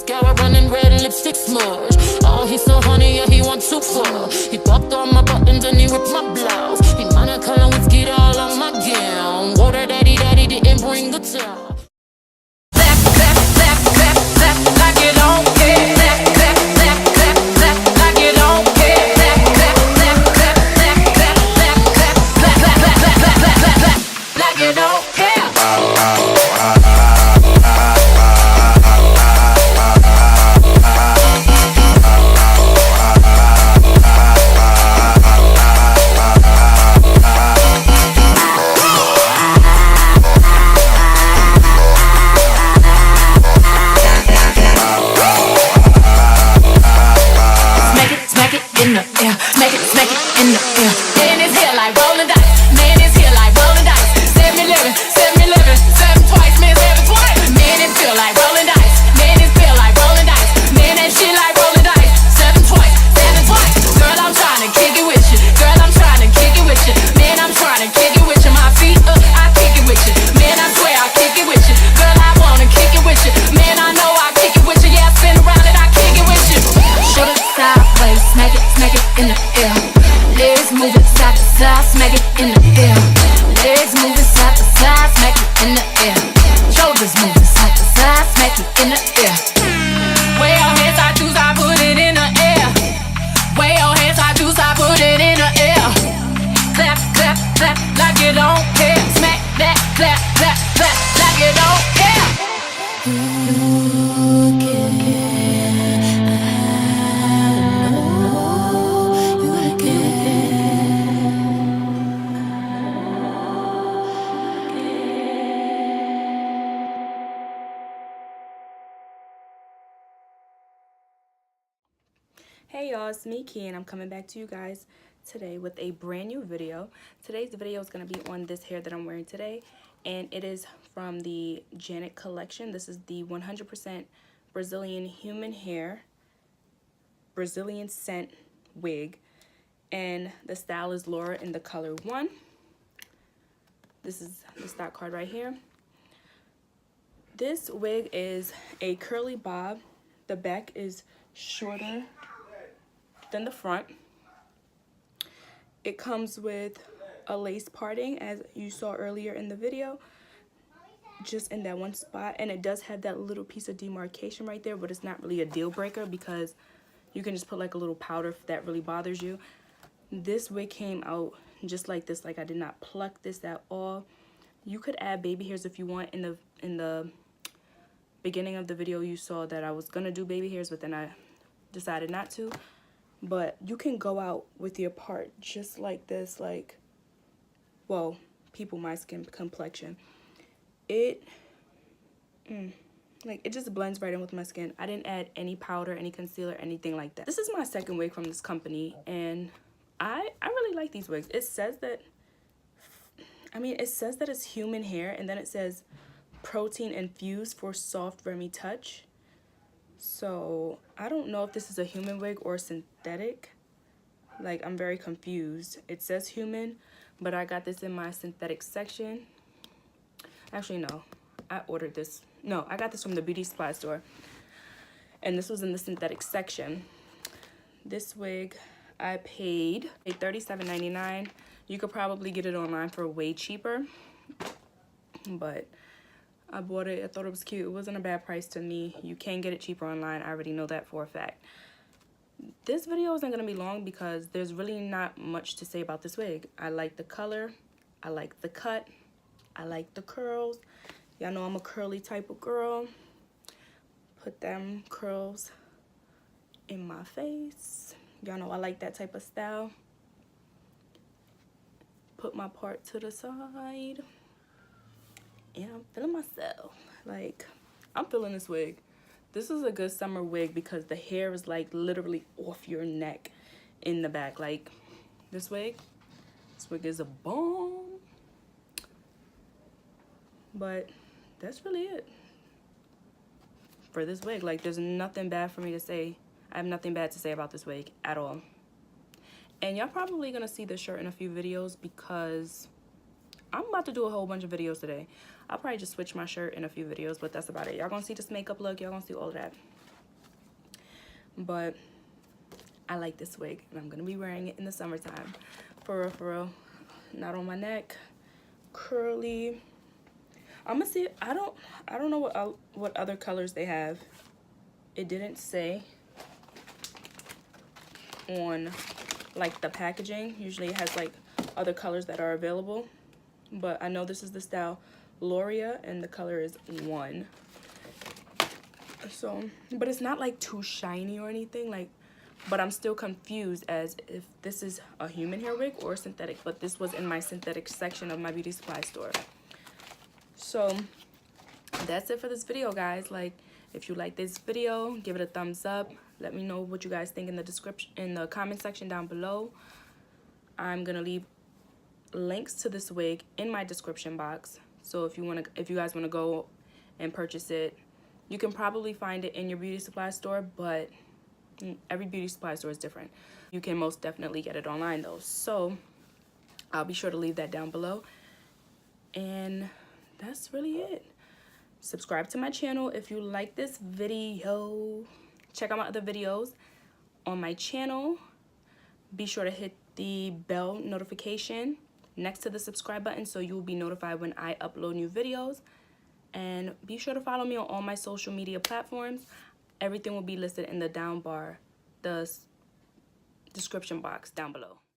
mascara running, red lipstick smudge. Oh, he's so honey, yeah, he wants too far. He popped on my buttons and he ripped my blouse. He minor color whiskey all on my gown. Water daddy didn't bring the towel. Clap, clap, clap, clap, clap, like you don't care. Clap, clap, clap, clap, clap, like you don't care. Clap, clap, clap, clap, clap, clap, clap, clap, clap, clap, clap, clap, clap, clap, clap, like you don't care. Hey y'all, it's me Key and I'm coming back to you guys today with a brand new video. Today's video is going to be on this hair that I'm wearing today, and it is from the Didnt collection. This is the 100% Brazilian human hair Brazilian scent wig, and the style is Loria in the color 1. This is the stock card right here. This wig is a curly bob. The back is shorter than the front. It comes with a lace parting, as you saw earlier in the video, just in that one spot, and it does have that little piece of demarcation right there, but it's not really a deal breaker because you can just put like a little powder if that really bothers you. This wig came out just like this. Like, I did not pluck this at all. You could add baby hairs if you want. In the beginning of the video you saw that I was gonna do baby hairs, but then I decided not to. But you can go out with your part just like this, like, well, people my skin complexion. It just blends right in with my skin. I didn't add any powder, any concealer, anything like that. This is my second wig from this company, and I really like these wigs. It says that, it says that it's human hair, and then it says protein infused for soft, remy touch. So I don't know if this is a human wig or synthetic. Like, I'm very confused. It says human, but I got this in my synthetic section. Actually, no, I ordered this. No, I got this from the beauty supply store, and this was in the synthetic section. This wig I paid $37.99. You could probably get it online for way cheaper, but I bought it. I thought it was cute. It wasn't a bad price to me. You can get it cheaper online. I already know that for a fact. This video isn't going to be long because there's really not much to say about this wig. I like the color. I like the cut. I like the curls. Y'all know I'm a curly type of girl. Put them curls in my face. Y'all know I like that type of style. Put my part to the side. And I'm feeling myself. Like, I'm feeling this wig. This is a good summer wig because the hair is like literally off your neck in the back. Like, this wig is a bomb. But that's really it for this wig. Like, there's nothing bad for me to say. I have nothing bad to say about this wig at all. And y'all probably gonna see this shirt in a few videos because I'm about to do a whole bunch of videos today. I'll probably just switch my shirt in a few videos, but that's about it. Y'all gonna see this makeup look. Y'all gonna see all of that. but I like this wig and I'm gonna be wearing it in the summertime. For real. Not on my neck. Curly. I'm gonna see. I don't know what other colors they have. It didn't say on like the packaging. Usually it has like other colors that are available, but I know this is the style Loria and the color is 1. So, but it's not like too shiny or anything, like, but I'm still confused as if this is a human hair wig or synthetic, but this was in my synthetic section of my beauty supply store. So that's it for this video, guys. Like, if you like this video, give it a thumbs up. Let me know what you guys think in the comment section down below. I'm gonna leave links to this wig in my description box. So if you guys wanna go and purchase it, you can probably find it in your beauty supply store, but every beauty supply store is different. You can most definitely get it online though. So I'll be sure to leave that down below. And that's really it. Subscribe to my channel if you like this video. Check out my other videos on my channel. Be sure to hit the bell notification next to the subscribe button so you will be notified when I upload new videos. And be sure to follow me on all my social media platforms. Everything will be listed in the description box down below.